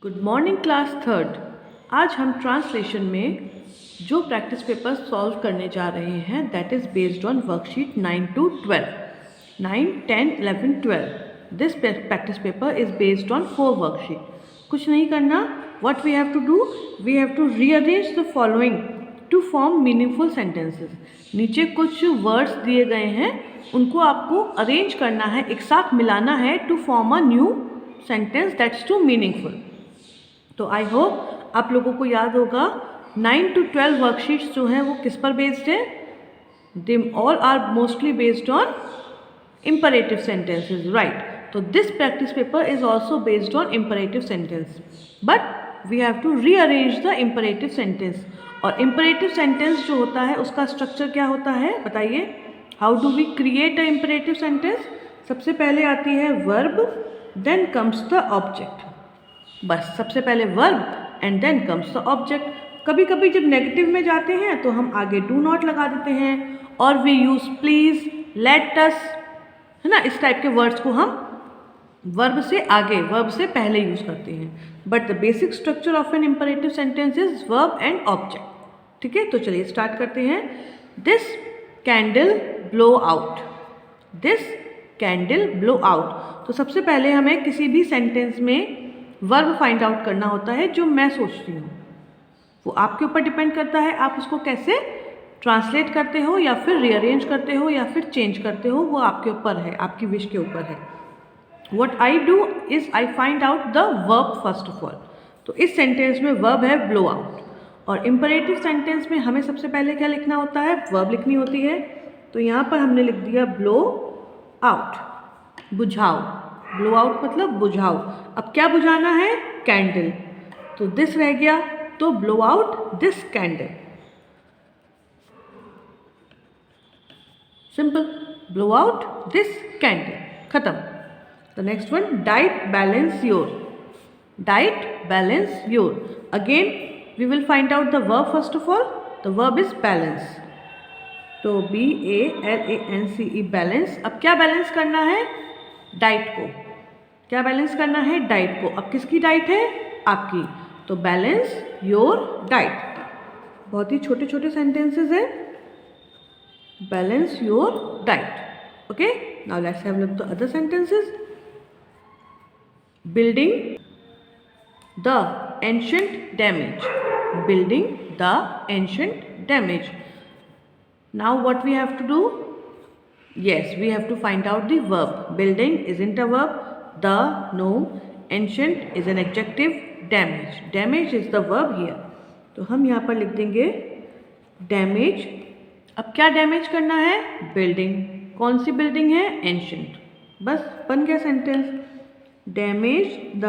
Good morning class third. आज हम translation में जो प्रैक्टिस पेपर सॉल्व करने जा रहे हैं that is based on worksheet 9 to 12, 9, 10, 11, 12। This practice paper is based on 4 worksheet. कुछ नहीं करना, what we have to do, we have to rearrange the following to form meaningful sentences. नीचे कुछ words दिए गए हैं, उनको आपको अरेंज करना है, एक साथ मिलाना है to form a new sentence that's to meaningful. तो आई होप आप लोगों को याद होगा 9 to 12 वर्कशीट्स जो हैं वो किस पर बेस्ड है, they all are mostly based on imperative sentences, right? So this practice paper is also based on imperative sentence, but we have to rearrange the imperative sentence। और imperative sentence जो होता है उसका स्ट्रक्चर क्या होता है बताइए। How do we create a imperative sentence? सबसे पहले आती है verb, then comes the object। बस सबसे पहले verb and then comes the object. कभी कभी जब नेगेटिव में जाते हैं तो हम आगे डू नॉट लगा देते हैं और we use please, let us, है ना, इस टाइप के वर्ड्स को हम वर्ब से आगे, वर्ब से पहले यूज करते हैं। But the basic structure of an imperative sentence is verb and object. ठीक है, तो चलिए स्टार्ट करते हैं। This candle blow out, this candle blow out. तो सबसे पहले हमें किसी भी सेंटेंस में वर्ब फाइंड आउट करना होता है जो मैं सोचती हूँ। वो आपके ऊपर डिपेंड करता है, आप उसको कैसे ट्रांसलेट करते हो या फिर रीअरेंज करते हो या फिर चेंज करते हो, वो आपके ऊपर है, आपकी विश के ऊपर है। What I do is I find out the verb first of all. तो इस सेंटेंस में वर्ब है ब्लो आउट, और इम्परेटिव सेंटेंस में हमें सबसे पहले क्या लिखना होता है, वर्ब लिखनी होती है। तो यहाँ पर हमने लिख दिया ब्लो आउट, बुझाओ। ब्लो आउट मतलब बुझाओ। अब क्या बुझाना है, कैंडल, तो दिस रह गया, तो blow out this candle. Simple, blow out this candle, खत्म। The next one, diet balance your, diet balance your. Again we will find out the verb first of all. The verb is balance, तो BALANCE, balance. अब क्या balance करना है, diet को। क्या balance करना है, डाइट को। अब किसकी डाइट है, आपकी, तो बैलेंस योर डाइट। बहुत ही छोटे छोटे सेंटेंसेस हैं, balance your diet. Okay, now let's have look the other sentences. Building the ancient damage, building the ancient damage. Now what we have to do, yes, we have to find out the verb. Building isn't a verb, the, no, ancient is an adjective, damage, damage is the verb here। तो हम यहाँ पर लिख देंगे damage. अब क्या damage करना है, बिल्डिंग। कौन सी बिल्डिंग है, एंशिएंट। बस बन गया sentence, damage the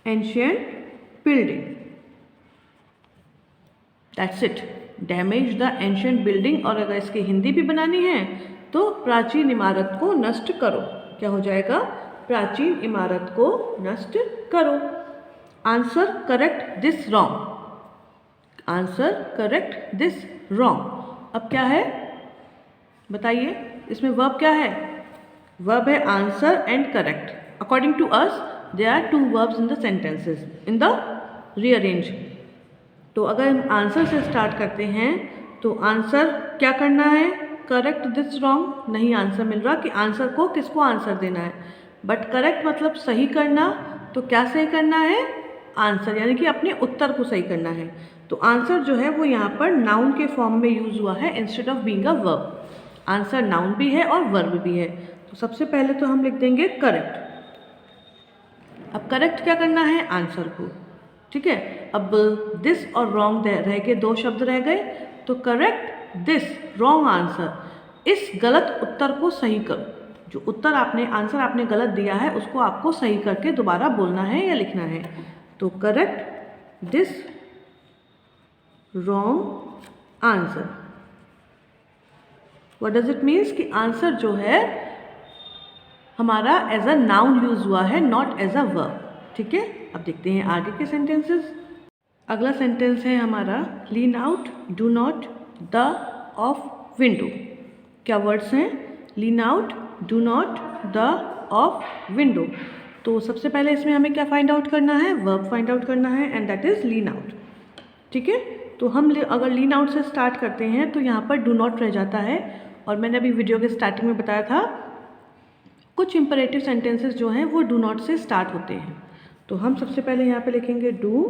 ancient building, that's it. Damage the ancient building. और अगर इसकी हिंदी भी बनानी है तो प्राचीन इमारत को नष्ट करो। क्या हो जाएगा, प्राचीन इमारत को नष्ट करो। Answer correct this wrong, answer correct this wrong. अब क्या है बताइए, इसमें वर्ब क्या है, वर्ब है answer and correct. According to us there are 2 verbs in the sentences in the rearrange. तो अगर हम आंसर से स्टार्ट करते हैं तो आंसर क्या करना है, करेक्ट दिस रॉन्ग। नहीं आंसर मिल रहा कि आंसर को किसको आंसर देना है, बट करेक्ट मतलब सही करना। तो क्या सही करना है, आंसर, यानी कि अपने उत्तर को सही करना है। तो आंसर जो है वो यहाँ पर नाउन के फॉर्म में यूज हुआ है instead of being a verb. Answer noun भी है और वर्ब भी है। तो सबसे पहले तो हम लिख देंगे करेक्ट। अब करेक्ट क्या करना है, आंसर को, ठीक है। अब दिस और रॉन्ग रह गए, 2 शब्द रह गए, तो करेक्ट दिस रॉन्ग आंसर। इस गलत उत्तर को सही करो। जो उत्तर आपने, आंसर आपने गलत दिया है उसको आपको सही करके दोबारा बोलना है या लिखना है। तो correct this wrong answer. What does it means कि आंसर जो है हमारा एज अ नाउन यूज हुआ है, नॉट एज अ वर्ब। ठीक है, अब देखते हैं आगे के सेंटेंसेस। अगला सेंटेंस है हमारा लीन out, do not, the, of, window. क्या वर्ड्स हैं, लीन out, do not, the, of, window. तो सबसे पहले इसमें हमें क्या फाइंड आउट करना है, वर्ब फाइंड आउट करना है, and that is lean out. ठीक है, तो हम अगर लीन आउट से स्टार्ट करते हैं तो यहाँ पर डू नॉट रह जाता है, और मैंने अभी वीडियो के स्टार्टिंग में बताया था कुछ इंपरेटिव सेंटेंसेस जो हैं वो डू नॉट से स्टार्ट होते हैं। तो हम सबसे पहले यहाँ पे लिखेंगे do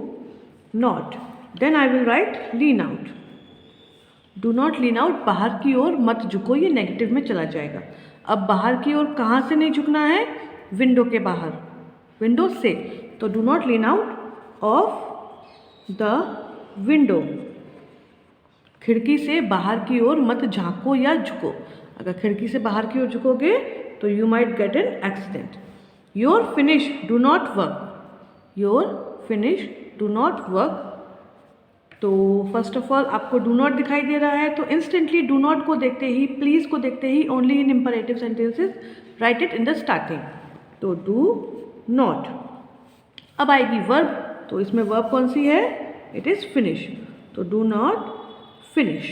not, then I will write lean out. Do not lean out, बाहर की ओर मत झुको, ये नेगेटिव में चला जाएगा। अब बाहर की ओर कहाँ से नहीं झुकना है, विंडो के बाहर, विंडो से। तो do not lean out of the window, खिड़की से बाहर की ओर मत झांको या झुको। अगर खिड़की से बाहर की ओर झुकोगे तो you might get an accident. Your finish do not work, your finish do not work. तो फर्स्ट ऑफ ऑल आपको डू नॉट दिखाई दे रहा है, तो इंस्टेंटली डू नॉट को देखते ही, प्लीज़ को देखते ही, only in imperative sentences write it in the starting. तो डू नॉट। अब आएगी वर्ब, तो इसमें वर्ब कौन सी है, इट इज़ फिनिश। तो डू नॉट फिनिश।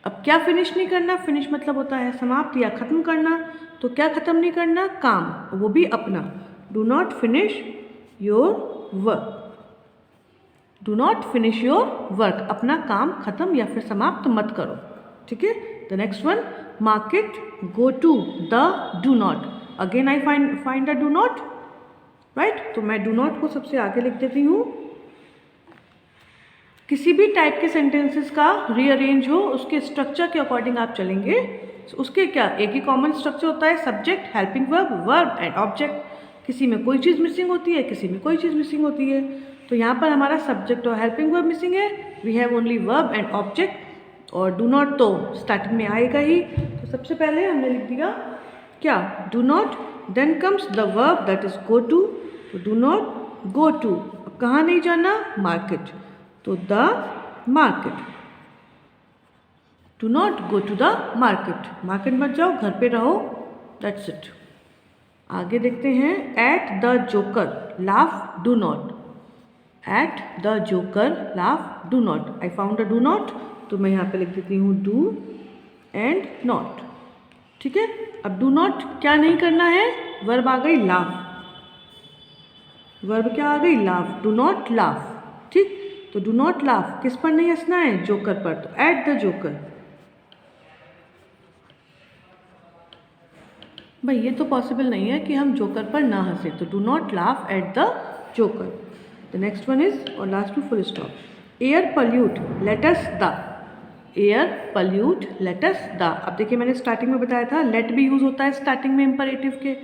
अब क्या फिनिश नहीं करना, फिनिश मतलब होता है समाप्त या ख़त्म करना। तो क्या ख़त्म नहीं करना, काम, वो भी अपना। Do not finish your work, do not finish your work, अपना काम ख़त्म या फिर समाप्त मत करो। ठीक है, the next one, market go to the do not. Again I find the do not, right. तो मैं डू नॉट को सबसे आगे लिख देती हूँ। किसी भी टाइप के सेंटेंसेस का रीअरेंज हो, उसके स्ट्रक्चर के अकॉर्डिंग आप चलेंगे। उसके क्या एक ही कॉमन स्ट्रक्चर होता है, subject, helping verb, verb and object. किसी में कोई चीज़ मिसिंग होती है, किसी में कोई चीज़ मिसिंग होती है। तो यहाँ पर हमारा सब्जेक्ट और हेल्पिंग वर्ब मिसिंग है, we have only verb and object, और डू नॉट तो स्टार्टिंग में आएगा ही। तो सबसे पहले हमने लिख दिया क्या, do not, then comes the verb that is go to. तो डू नॉट गो टू, अब कहाँ नहीं जाना, मार्केट। तो the market, do not go to the market, market मत जाओ, घर पे रहो, दैट्स इट। आगे देखते हैं, at the joker laugh do not. At the joker laugh do not, I found a do not, तो मैं यहाँ पे लिख देती हूँ डू एंड नॉट। ठीक है, अब डू नॉट क्या नहीं करना है, वर्ब आ गई लाफ, वर्ब क्या आ गई, लाफ, डू नॉट लाफ। ठीक, तो डू नॉट लाफ किस पर नहीं हंसना है, जोकर पर। तो एट द जोकर, भाई ये तो पॉसिबल नहीं है कि हम जोकर पर ना हंसे, तो do not laugh at the joker. The next one is, और लास्ट में full stop. Air pollute let us the, air pollute let us the. अब देखिए मैंने स्टार्टिंग में बताया था लेट भी यूज़ होता है स्टार्टिंग में इंपरेटिव के,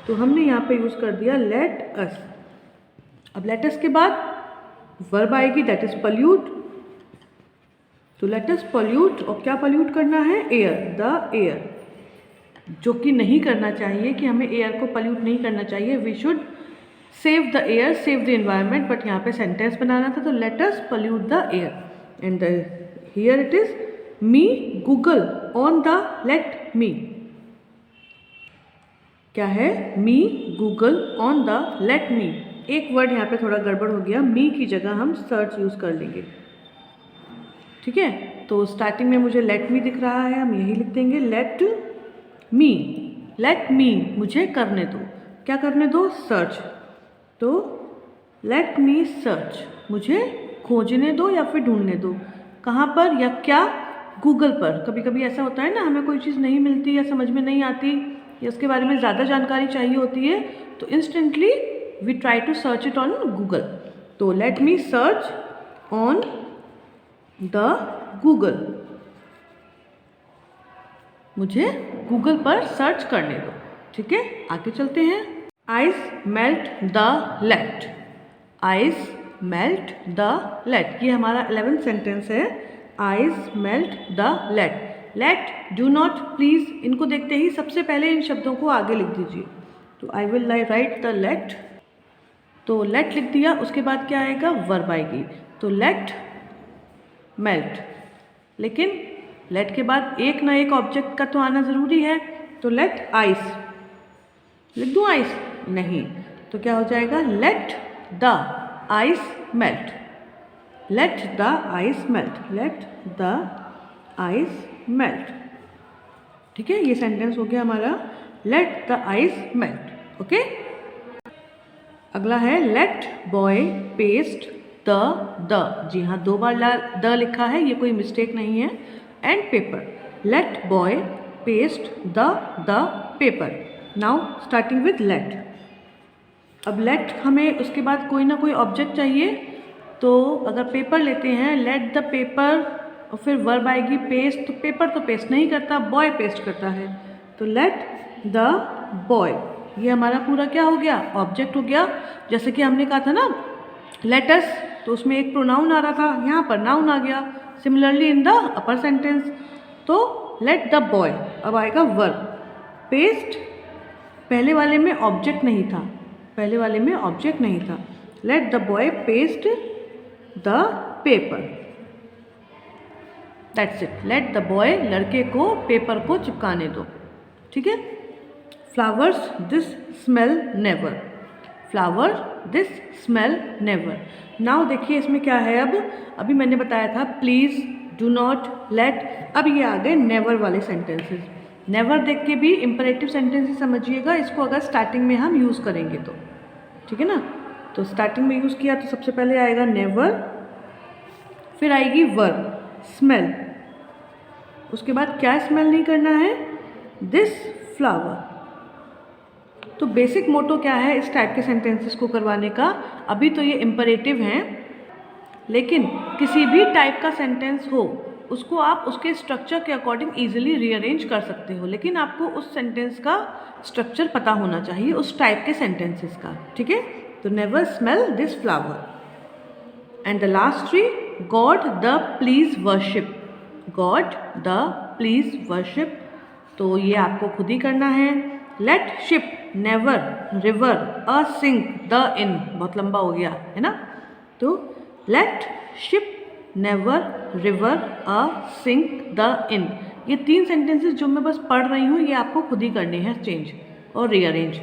तो हमने यहाँ पे यूज़ कर दिया लेट अस। अब लेट अस के बाद वर्ब आएगी दैट इज पल्यूट। तो लेट अस पल्यूट, और क्या पल्यूट करना है, एयर, द एयर, जो कि नहीं करना चाहिए, कि हमें एयर को पल्यूट नहीं करना चाहिए। We should save the air, save the environment, but यहाँ पे सेंटेंस बनाना था, तो let us pollute the air. And here it is me Google on the let me. क्या है, me Google on the let me. एक word यहाँ पे थोड़ा गड़बड़ हो गया, मी की जगह हम सर्च यूज़ कर लेंगे। ठीक है, तो स्टार्टिंग में मुझे लेट मी दिख रहा है, हम यही लिख देंगे लेट मी, लेट मी, मुझे करने दो, क्या करने दो, सर्च। तो लेट मी सर्च, मुझे खोजने दो या फिर ढूंढने दो। कहाँ पर या क्या, गूगल पर। कभी कभी ऐसा होता है ना, हमें कोई चीज़ नहीं मिलती या समझ में नहीं आती या उसके बारे में ज़्यादा जानकारी चाहिए होती है, तो instantly we try to search it on Google. तो let me search on the Google, मुझे गूगल पर सर्च करने दो। ठीक है, आगे चलते हैं। Ice melt the let, ice melt the let, ये हमारा 11th सेंटेंस है। Ice melt the let, let, do not, please, इनको देखते ही सबसे पहले इन शब्दों को आगे लिख दीजिए। तो I will write the let, तो लेट लिख दिया, उसके बाद क्या आएगा, वर्ब आएगी। तो लेट मेल्ट, लेकिन लेट के बाद एक ना एक ऑब्जेक्ट का तो आना ज़रूरी है, तो लेट आइस, लिख दूँ आइस, नहीं, तो क्या हो जाएगा, let the ice melt, let the ice melt, let the ice melt. ठीक है, ये सेंटेंस हो गया हमारा let the ice melt. Okay, अगला है लेट बॉय पेस्ट द। जी हाँ, 2 बार द लिखा है, ये कोई मिस्टेक नहीं है। And paper, let boy paste the paper. Now starting with let. अब लेट हमें उसके बाद कोई ना कोई ऑब्जेक्ट चाहिए, तो अगर पेपर लेते हैं, लेट द पेपर, और फिर वर्ब आएगी पेस्ट, तो पेपर तो पेस्ट नहीं करता, बॉय पेस्ट करता है। तो लेट द बॉय, ये हमारा पूरा क्या हो गया, ऑब्जेक्ट हो गया। जैसे कि हमने कहा था ना लेट अस, तो उसमें एक प्रोनाउन आ रहा था, यहाँ पर नाउन आ गया। Similarly in the upper sentence, तो लेट द बॉय, अब आएगा वर्ब। पेस्ट पहले वाले में ऑब्जेक्ट नहीं था, पहले वाले में ऑब्जेक्ट नहीं था। Let the boy paste the paper, that's it. Let the boy, लड़के को पेपर को चिपकाने दो, ठीक है। Flowers this smell never, flower this smell never. Now देखिए इसमें क्या है, अब अभी मैंने बताया था प्लीज़, डू नॉट, लेट, अब ये आ गए नेवर वाले सेंटेंसेस। नेवर देख के भी इम्परेटिव सेंटेंसेस समझिएगा, इसको अगर स्टार्टिंग में हम यूज़ करेंगे तो, ठीक है ना। तो स्टार्टिंग में यूज़ किया तो सबसे पहले आएगा नेवर, फिर आएगी वर्ब स्मेल, उसके बाद क्या स्मेल नहीं करना है, दिस फ्लावर। तो बेसिक मोटो क्या है इस टाइप के सेंटेंसेस को करवाने का, अभी तो ये इम्परेटिव हैं, लेकिन किसी भी टाइप का सेंटेंस हो उसको आप उसके स्ट्रक्चर के अकॉर्डिंग ईजिली रीअरेंज कर सकते हो, लेकिन आपको उस सेंटेंस का स्ट्रक्चर पता होना चाहिए, उस टाइप के सेंटेंसेस का, ठीक है। तो never smell this flower. And the last 3, God the please worship, God the please worship, तो ये आपको खुद ही करना है। Let ship never river a sink the in, बहुत लंबा हो गया है ना, तो let ship never river a sink the in. ये 3 सेंटेंसेस जो मैं बस पढ़ रही हूँ, ये आपको खुद ही करने हैं चेंज और rearrange.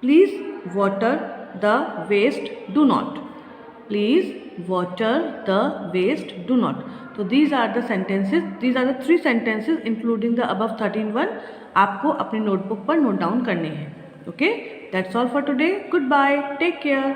Please water the waste do not, please water the waste do not. तो these are the sentences, these are the 3 sentences including the above 13(1) आपको अपनी नोटबुक पर नोट डाउन करने हैं। Okay, that's all for today, good bye, take care.